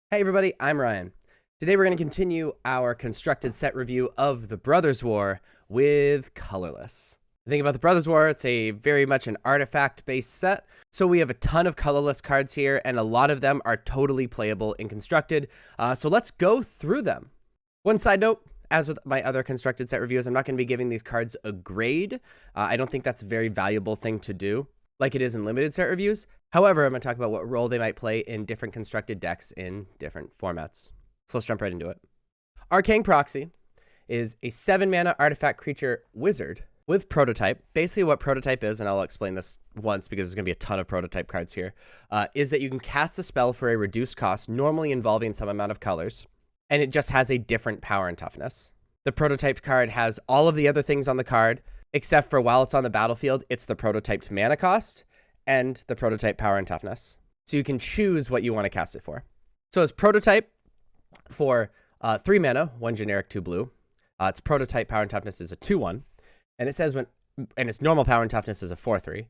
Hey everybody, I'm Ryan. Today we're going to continue our constructed set review of the Brothers War with Colorless. The thing about the Brothers War, it's a very much an artifact-based set, so we have a ton of colorless cards here, and a lot of them are totally playable in constructed, so let's go through them. One side note, as with my other constructed set reviews, I'm not going to be giving these cards a grade. I don't think that's a very valuable thing to do, like it is in limited set reviews. However, I'm going to talk about what role they might play in different constructed decks in different formats. So let's jump right into it. Arcane Proxy is a 7-mana artifact creature wizard with prototype. Basically what prototype is, and I'll explain this once because there's going to be a ton of prototype cards here, is that you can cast a spell for a reduced cost, normally involving some amount of colors, and it just has a different power and toughness. The prototype card has all of the other things on the card, except for while it's on the battlefield, it's the prototyped mana cost and the prototype power and toughness. So you can choose what you want to cast it for. So it's prototype for 3 mana, 1 generic, 2 blue. Its prototype power and toughness is a 2/1. And it says and its normal power and toughness is a 4/3.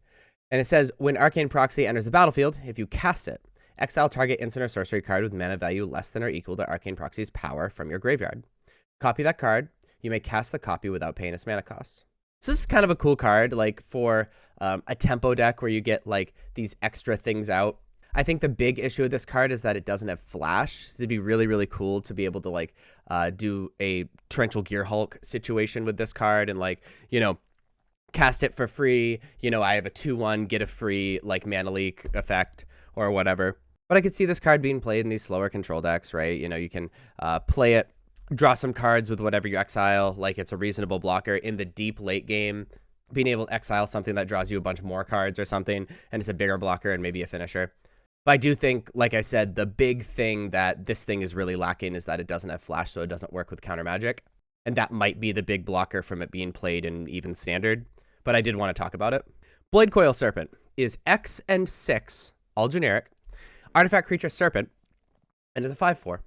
And it says when Arcane Proxy enters the battlefield, if you cast it, exile target instant or sorcery card with mana value less than or equal to Arcane Proxy's power from your graveyard. Copy that card. You may cast the copy without paying its mana cost. So this is kind of a cool card, like for a tempo deck where you get like these extra things out. I think the big issue with this card is that it doesn't have flash. So it'd be really, really cool to be able to like do a Torrential Gear Hulk situation with this card and like, you know, cast it for free. You know, I have a 2/1, get a free like mana leak effect or whatever. But I could see this card being played in these slower control decks, right? You know, you can play it, draw some cards with whatever you exile, like it's a reasonable blocker in the deep late game, being able to exile something that draws you a bunch more cards or something, and it's a bigger blocker and maybe a finisher. But I do think, like I said, the big thing that this thing is really lacking is that it doesn't have flash, so it doesn't work with counter magic. And that might be the big blocker from it being played in even standard, but I did want to talk about it. Blade Coil Serpent is X and 6, all generic, artifact creature Serpent, and is a 5/4.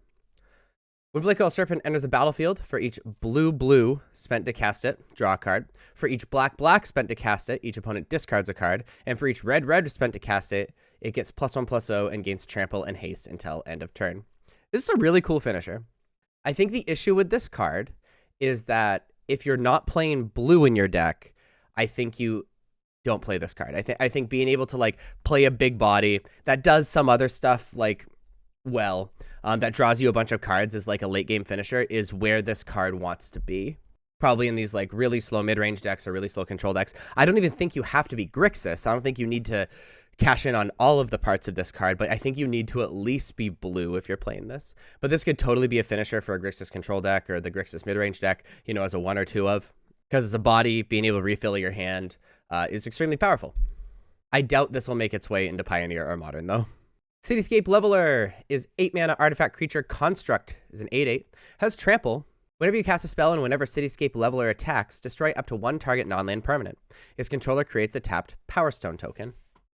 When Blade Coil Serpent enters the battlefield, for each blue spent to cast it, draw a card. For each black spent to cast it, each opponent discards a card. And for each red spent to cast it, it gets +1/+0 and gains trample and haste until end of turn. This is a really cool finisher. I think the issue with this card is that if you're not playing blue in your deck, I think you don't play this card. I think being able to like play a big body that does some other stuff like that draws you a bunch of cards as like a late game finisher is where this card wants to be. Probably in these like really slow mid-range decks or really slow control decks. I don't even think you have to be Grixis. I don't think you need to cash in on all of the parts of this card, but I think you need to at least be blue if you're playing this. But this could totally be a finisher for a Grixis control deck or the Grixis mid-range deck, you know, as a 1 or 2 of. Because as a body, being able to refill your hand is extremely powerful. I doubt this will make its way into Pioneer or Modern though. Cityscape Leveler is 8-mana artifact creature construct, is an 8/8, has trample. Whenever you cast a spell and whenever Cityscape Leveler attacks, destroy up to 1 target non-land permanent. Its controller creates a tapped Power Stone token.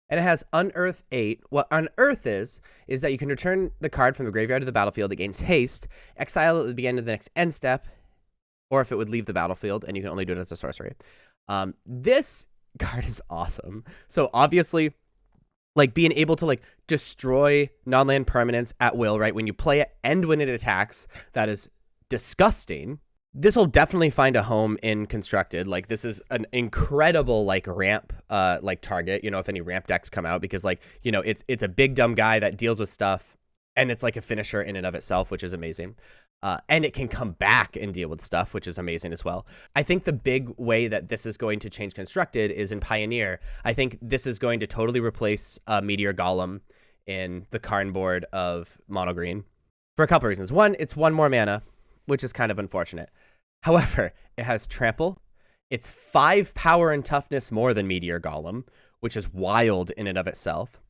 And it has Unearth 8. What Unearth is that you can return the card from the graveyard to the battlefield. It gains haste, exile it at the beginning of the next end step, or if it would leave the battlefield, and you can only do it as a sorcery. This card is awesome. So obviously, like being able to like destroy non-land permanents at will, right? When you play it and when it attacks, that is disgusting. This will definitely find a home in constructed. Like this is an incredible like ramp like target, you know, if any ramp decks come out, because like, you know, it's a big dumb guy that deals with stuff and it's like a finisher in and of itself, which is amazing. And it can come back and deal with stuff, which is amazing as well. I think the big way that this is going to change constructed is in Pioneer. I think this is going to totally replace Meteor Golem in the Karn board of Mono Green for a couple reasons. One, it's 1 more mana, which is kind of unfortunate. However, it has trample. It's 5 power and toughness more than Meteor Golem, which is wild in and of itself.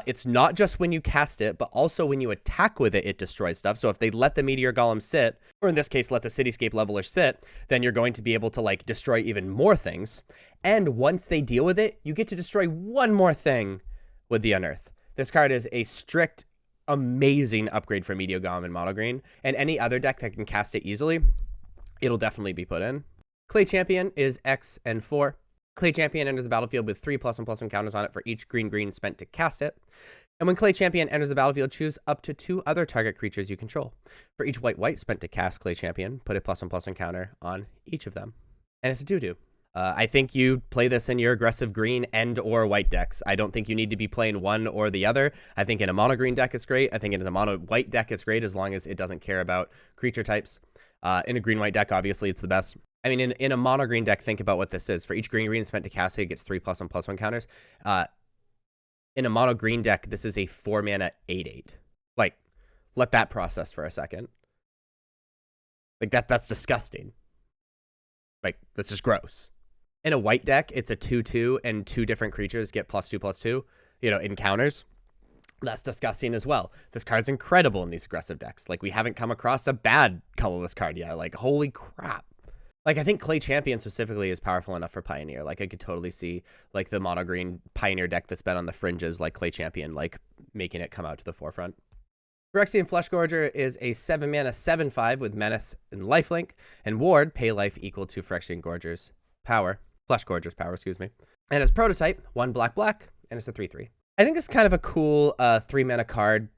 It's not just when you cast it, but also when you attack with it, it destroys stuff. So if they let the Meteor Golem sit, or in this case, let the Cityscape Leveler sit, then you're going to be able to like destroy even more things. And once they deal with it, you get to destroy 1 more thing with the Unearth. This card is a strict, amazing upgrade for Meteor Golem and Mono Green. And any other deck that can cast it easily, it'll definitely be put in. Clay Champion is X and 4. Clay Champion enters the battlefield with 3 +1/+1 counters on it for each green spent to cast it. And when Clay Champion enters the battlefield, choose up to 2 other target creatures you control. For each white spent to cast Clay Champion, put a +1/+1 counter on each of them. And it's a 2/2. I think you play this in your aggressive green and or white decks. I don't think you need to be playing one or the other. I think in a mono green deck, it's great. I think in a mono white deck, it's great as long as it doesn't care about creature types. In a green white deck, obviously, it's the best. I mean, in a mono green deck, think about what this is. For each green spent to cast it, it gets 3 +1/+1 counters. In a mono green deck, this is a 4-mana 8/8. Like, let that process for a second. Like, that's disgusting. Like, that's just gross. In a white deck, it's a 2/2, and 2 different creatures get +2/+2, in counters. That's disgusting as well. This card's incredible in these aggressive decks. Like, we haven't come across a bad colorless card yet. Like, holy crap. Like, I think Clay Champion specifically is powerful enough for Pioneer. Like, I could totally see, like, the mono green Pioneer deck that's been on the fringes, like Clay Champion, like, making it come out to the forefront. Phyrexian Fleshgorger is a 7-mana 7/5 with Menace and Lifelink, and Ward, pay life equal to Phyrexian Fleshgorger's power, And as prototype, 1 black, and it's a 3/3. I think this is kind of a cool 3-mana card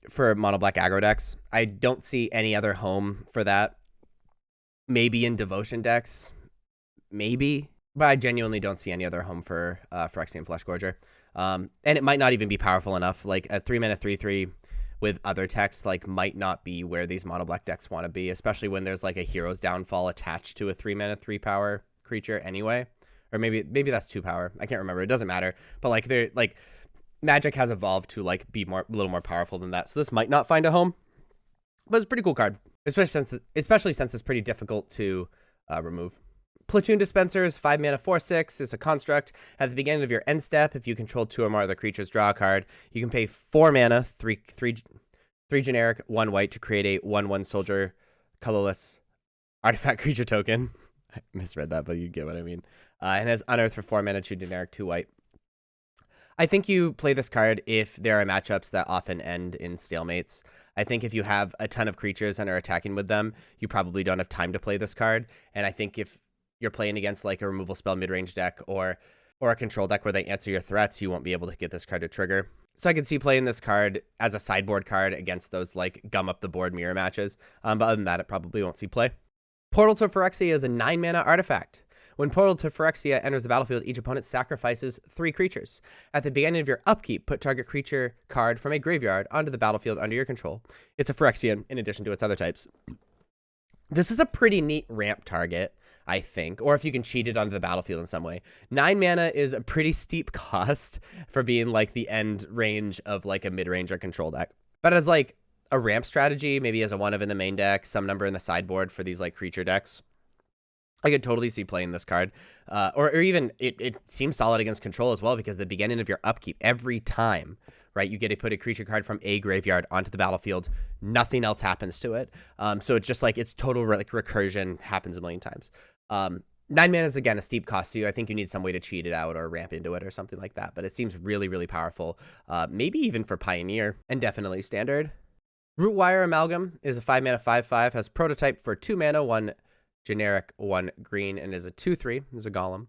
for mono black aggro decks. I don't see any other home for that. Maybe in Devotion decks, maybe, but I genuinely don't see any other home for Phyrexian Fleshgorger. And it might not even be powerful enough. Like a 3-mana 3/3 with other text, like, might not be where these mono black decks want to be, especially when there's like a Hero's Downfall attached to a 3-mana 3-power creature anyway. Or maybe that's 2 power. I can't remember. It doesn't matter. But like Magic has evolved to like be a little more powerful than that. So this might not find a home, but it's a pretty cool card, especially since it's pretty difficult to remove. Platoon Dispenser is 5-mana 4/6. It's a construct. At the beginning of your end step, if you control 2 or more other creatures, draw a card. You can pay 4 mana, 3 generic, 1 white to create a 1/1 soldier colorless artifact creature token. I misread that, but you get what I mean. And has Unearth for 4 mana, 2 generic, 2 white. I think you play this card if there are matchups that often end in stalemates. I think if you have a ton of creatures and are attacking with them, you probably don't have time to play this card. And I think if you're playing against like a removal spell mid-range deck or a control deck where they answer your threats, you won't be able to get this card to trigger. So I could see playing this card as a sideboard card against those like gum up the board mirror matches. But other than that, it probably won't see play. Portal to Phyrexia is a 9-mana artifact. When Portal to Phyrexia enters the battlefield, each opponent sacrifices 3 creatures. At the beginning of your upkeep, put target creature card from a graveyard onto the battlefield under your control. It's a Phyrexian in addition to its other types. This is a pretty neat ramp target, I think, or if you can cheat it onto the battlefield in some way. 9 mana is a pretty steep cost for being like the end range of like a mid-range or control deck. But as like a ramp strategy, maybe as a 1 of in the main deck, some number in the sideboard for these like creature decks, I could totally see playing this card. Or even it seems solid against control as well, because the beginning of your upkeep, every time, right, you get to put a creature card from a graveyard onto the battlefield. Nothing else happens to it. So it's just like its total like recursion happens a million times. 9 mana is, again, a steep cost to you. I think you need some way to cheat it out or ramp into it or something like that. But it seems really, really powerful. Maybe even for Pioneer, and definitely standard. Rootwire Amalgam is a 5-mana 5/5, has prototype for 2 mana, 1 generic, 1 green, and is a 2/3. Is a golem.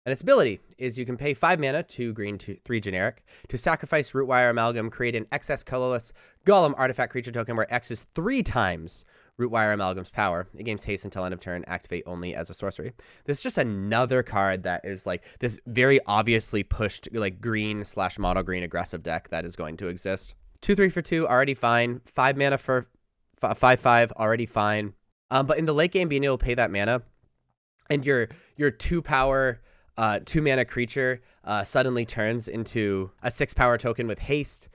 And its ability is you can pay 5 mana, 2 green, 3 generic, to sacrifice Rootwire Amalgam, create an excess colorless golem artifact creature token where X is 3 times Rootwire Amalgam's power. It gains haste until end of turn, activate only as a sorcery. This is just another card that is like this very obviously pushed like green/mono green aggressive deck that is going to exist. 2/3 for 2, already fine. 5 mana for 5/5, already fine. But in the late game, being able to pay that mana, and your 2-power 2-mana creature suddenly turns into a 6-power token with haste,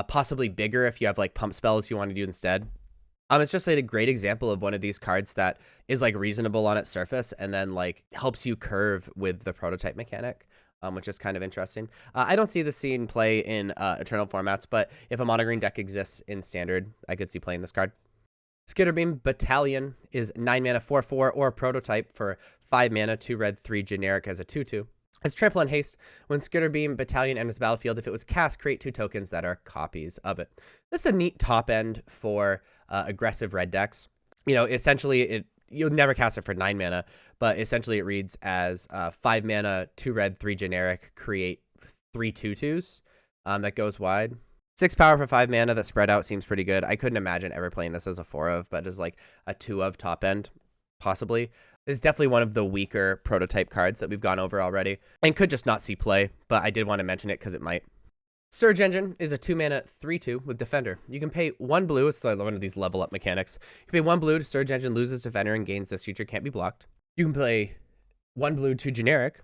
possibly bigger if you have like pump spells you want to do instead. It's just like a great example of one of these cards that is like reasonable on its surface and then like helps you curve with the prototype mechanic, which is kind of interesting. I don't see this scene play in Eternal formats, but if a mono green deck exists in standard, I could see playing this card. Skitterbeam Battalion is 9 mana 4/4 or prototype for 5 mana, 2 red, 3 generic as a 2/2. As trample and haste, when Skitterbeam Battalion enters the battlefield, if it was cast, create 2 tokens that are copies of it. This is a neat top end for aggressive red decks. Essentially you'll never cast it for 9 mana, but essentially it reads as 5 mana, 2 red, 3 generic, create 3 2/2s that goes wide. 6 power for 5 mana that spread out seems pretty good. I couldn't imagine ever playing this as a 4 of, but as like a 2 of top end, possibly. It's definitely one of the weaker prototype cards that we've gone over already and could just not see play, but I did want to mention it because it might. Surge Engine is a 2 mana 3/2 with Defender. You can pay 1 blue. It's like one of these level up mechanics. You can pay 1 blue to Surge Engine, loses Defender, and gains this feature can't be blocked. You can play 1 blue to Generic,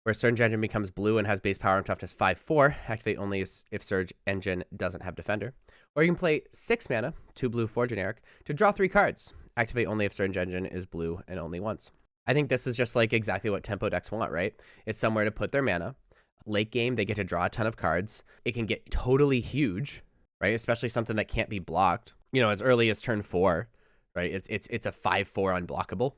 where Surge Engine becomes blue and has base power and toughness 5/4. Activate only if Surge Engine doesn't have Defender. Or you can play 6 mana, 2 blue, 4 Generic, to draw 3 cards. Activate only if Surge Engine is blue and only once. I think this is just like exactly what tempo decks want, right? It's somewhere to put their mana. Late game, they get to draw a ton of cards. It can get totally huge, right? Especially something that can't be blocked. You know, as early as turn 4, right? It's a 5/4 unblockable.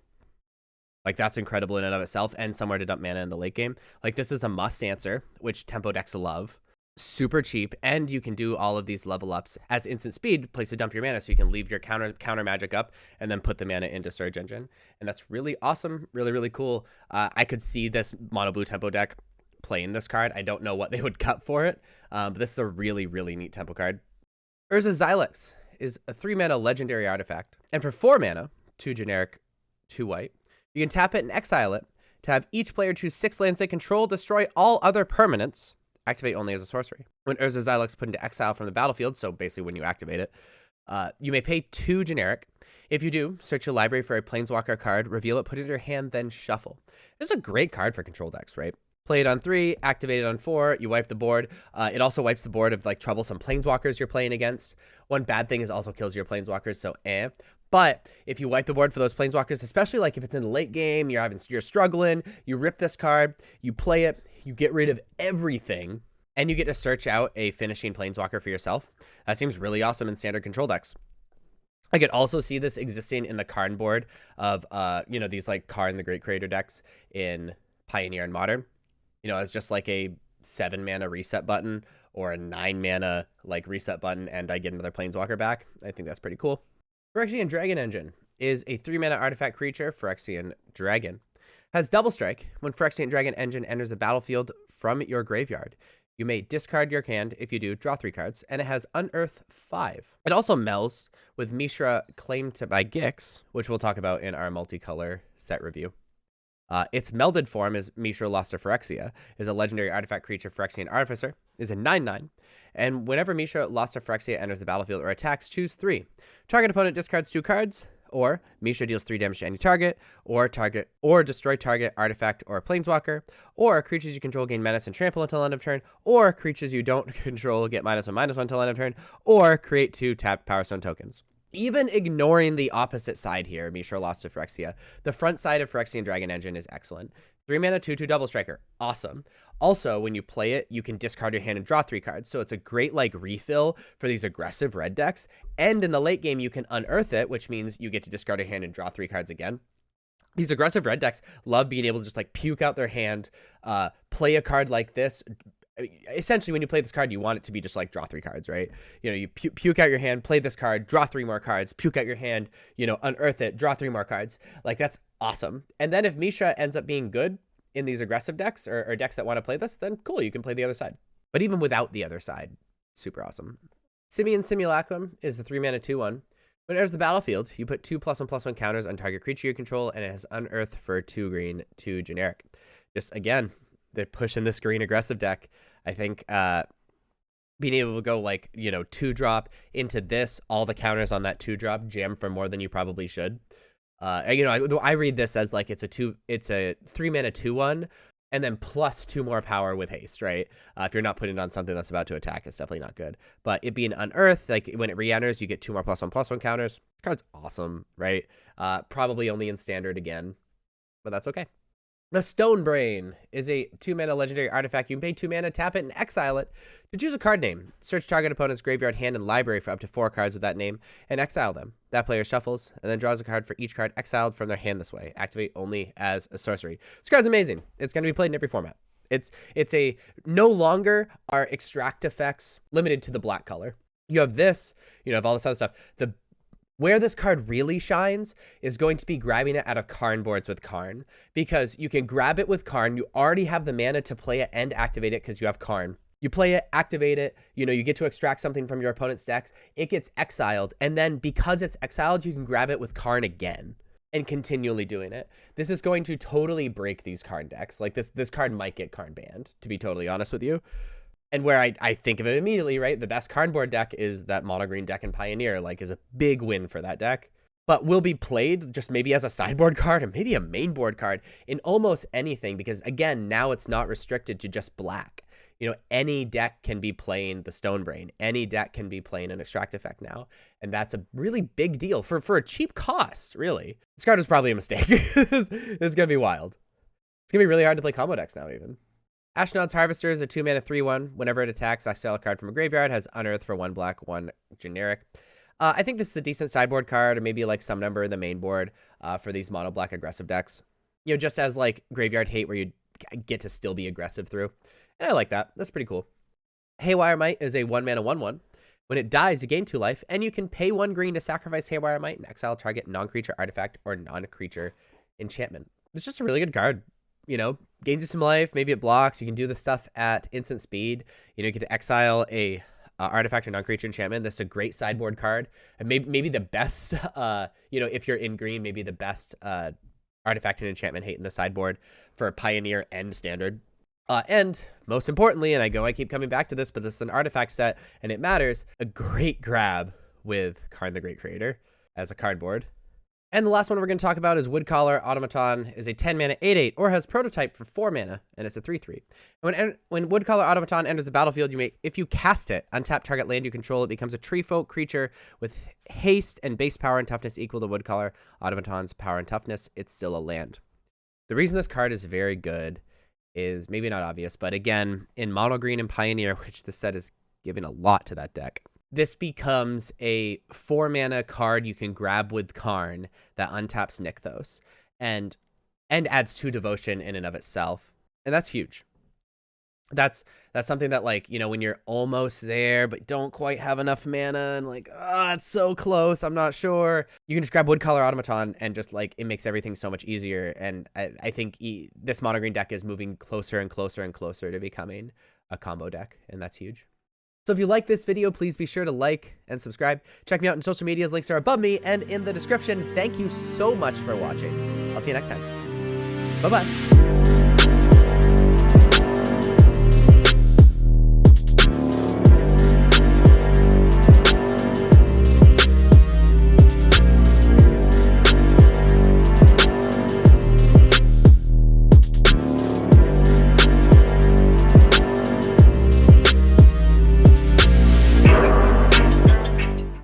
Like, that's incredible in and of itself, and somewhere to dump mana in the late game. Like, this is a must answer, which tempo decks love. Super cheap, and you can do all of these level ups as instant speed. Place to dump your mana, so you can leave your counter magic up and then put the mana into Surge Engine. And that's really awesome, really, really cool. I could see this mono blue tempo deck playing this card. I don't know what they would cut for it, but this is a really, really neat tempo card. Urza's Xylex is a 3 mana legendary artifact, and for 4 mana, 2 Generic, 2 white, you can tap it and exile it to have each player choose 6 lands they control, destroy all other permanents, activate only as a sorcery. When Urza's Xylex is put into exile from the battlefield, so basically when you activate it, you may pay 2 Generic. If you do, search your library for a Planeswalker card, reveal it, put it in your hand, then shuffle. This is a great card for control decks, right? Play it on 3, activate it on 4, you wipe the board. It also wipes the board of like troublesome Planeswalkers you're playing against. One bad thing is also kills your Planeswalkers, so But if you wipe the board for those Planeswalkers, especially like if it's in the late game, you're struggling, you rip this card, you play it, you get rid of everything, and you get to search out a finishing Planeswalker for yourself. That seems really awesome in standard control decks. I could also see this existing in the Karn board of, these like Karn the Great Creator decks in Pioneer and Modern. You know, as just like a 7 mana reset button or a 9 mana like reset button, and I get another Planeswalker back. I think that's pretty cool. Phyrexian Dragon Engine is a 3 mana artifact creature. Phyrexian Dragon has double strike. When Phyrexian Dragon Engine enters the battlefield from your graveyard, you may discard your hand. If you do, draw 3 cards, and it has Unearth 5. It also melds with Mishra Claimed by Gix, which we'll talk about in our multicolor set review. Its melded form is Mishra Lost to Phyrexia, is a legendary artifact creature. Phyrexian Artificer is a 9/9, and whenever Mishra Lost to Phyrexia enters the battlefield or attacks, choose 3. Target opponent discards 2 cards, or Mishra deals 3 damage to any target, or destroy target artifact or planeswalker, or creatures you control gain menace and trample until end of turn, or creatures you don't control get -1/-1 until end of turn, or create 2 tapped Power Stone tokens. Even ignoring the opposite side here, Mishra Lost to Phyrexia, the front side of Phyrexian Dragon Engine is excellent. 3 mana, 2/2 double striker. Awesome. Also, when you play it, you can discard your hand and draw 3 cards. So it's a great like refill for these aggressive red decks. And in the late game, you can unearth it, which means you get to discard your hand and draw 3 cards again. These aggressive red decks love being able to just like puke out their hand, play a card like this. Essentially, when you play this card, you want it to be just like draw 3 cards, right? You know, you puke out your hand, play this card, draw 3 more cards, puke out your hand, unearth it, draw 3 more cards. Like, that's awesome. And then if Mishra ends up being good in these aggressive decks or decks that want to play this, then cool, you can play the other side. But even without the other side, super awesome. Simian Simulacrum is the 3 mana 2/1. When it enters the battlefield, you put 2 +1/+1 counters on target creature you control, and it has Unearth for 2 green, 2 generic. Just again, they're pushing this green aggressive deck. I think being able to go like 2-drop into this, all the counters on that 2-drop jam for more than you probably should. I read this as like it's a 3 mana 2/1 and then plus 2 more power with haste, right? If you're not putting it on something that's about to attack, it's definitely not good. But it being Unearthed, like when it re-enters, you get 2 more +1/+1 counters. The card's awesome, right? Probably only in standard again, but that's okay. The Stone Brain is a 2 mana legendary artifact. You can pay 2 mana, tap it, and exile it to choose a card name. Search target opponent's graveyard, hand, and library for up to 4 cards with that name, and exile them. That player shuffles, and then draws a card for each card exiled from their hand this way. Activate only as a sorcery. This card's amazing. It's going to be played in every format. It's no longer are extract effects limited to the black color. You have this, you have all this other stuff. Where this card really shines is going to be grabbing it out of Karn boards with Karn, because you can grab it with Karn. You already have the mana to play it and activate it because you have Karn. You play it, activate it, you get to extract something from your opponent's decks, it gets exiled, and then because it's exiled, you can grab it with Karn again and continually doing it. This is going to totally break these Karn decks. Like this card might get Karn banned, to be totally honest with you. And where I think of it immediately, right? The best Karn board deck is that mono green deck in Pioneer, like is a big win for that deck. But will be played just maybe as a sideboard card or maybe a main board card in almost anything, because again, now it's not restricted to just black. Any deck can be playing the Stonebrain. Any deck can be playing an Extract effect now. And that's a really big deal for a cheap cost, really. This card was probably a mistake. It's going to be wild. It's going to be really hard to play combo decks now, even. Ashnod's Harvester is a 2-mana 3/1. Whenever it attacks, exile a card from a graveyard, has Unearth for 1 black, 1 generic. I think this is a decent sideboard card, or maybe like some number in the main board for these mono black aggressive decks. Just as like Graveyard Hate, where you get to still be aggressive through. And I like that. That's pretty cool. Haywire Might is a 1-mana 1/1. When it dies, you gain 2 life, and you can pay 1 green to sacrifice Haywire Might and exile target non-creature artifact or non-creature enchantment. It's just a really good card. Gains you some life. Maybe it blocks. You can do the stuff at instant speed. You get to exile a artifact or non-creature enchantment. That's a great sideboard card. And maybe the best, if you're in green, maybe the best artifact and enchantment hate in the sideboard for Pioneer and Standard. And most importantly, and I keep coming back to this, but this is an artifact set and it matters, a great grab with Karn the Great Creator as a card board. And the last one we're going to talk about is Woodcaller Automaton is a 10-mana 8/8 or has prototype for 4 mana, and it's a 3/3. When Woodcaller Automaton enters the battlefield, if you cast it, untap target land you control, it becomes a tree folk creature with haste and base power and toughness equal to Woodcaller Automaton's power and toughness. It's still a land. The reason this card is very good is maybe not obvious, but again, in mono green and Pioneer, which this set is giving a lot to that deck, this becomes a 4-mana card you can grab with Karn that untaps Nykthos and adds 2 devotion in and of itself. And that's huge. That's something that, like, when you're almost there but don't quite have enough mana and like, it's so close, I'm not sure, you can just grab Woodcaller Automaton and just like it makes everything so much easier. And I think this mono green deck is moving closer and closer and closer to becoming a combo deck, and that's huge. So if you like this video, please be sure to like and subscribe. Check me out on social medias. Links are above me and in the description. Thank you so much for watching. I'll see you next time. Bye-bye.